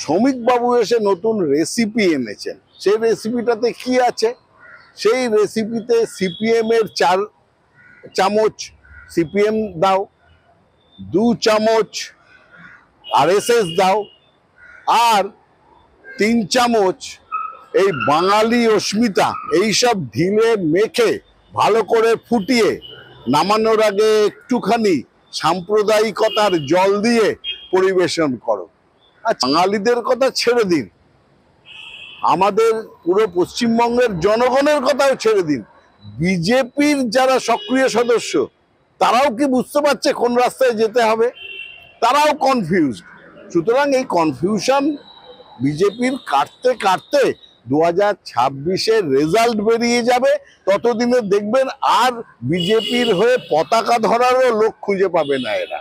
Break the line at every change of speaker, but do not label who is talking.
শ্রমিক বাবু এসে নতুন রেসিপি এনেছেন। সেই রেসিপিটাতে কি আছে? সেই রেসিপিতে সিপিএম এর 4 চামচ সিপিএম দাও, 2 চামচ আরএসএস দাও, আর 3 চামচ এই বাঙালি অস্মিতা এইসব ঢিলে মেখে ভালো করে ফুটিয়ে নামানোর আগে একটুখানি সাম্প্রদায়িকতার জল দিয়ে পরিবেশন করো। আর বাঙালিদের কথা ছেড়ে দিন, আমাদের পুরো পশ্চিমবঙ্গের জনগণের কথাও ছেড়ে দিন, বিজেপির যারা সক্রিয় সদস্য তারাও কি বুঝতে পারছে কোন রাস্তায় যেতে হবে? তারাও কনফিউজড। সুতরাং এই কনফিউশন বিজেপির কাটতে কাটতে 2026-এর রেজাল্ট বেরিয়ে যাবে। ততদিনে দেখবেন আর বিজেপির হয়ে পতাকা ধরারও লোক খুঁজে পাবে না এরা।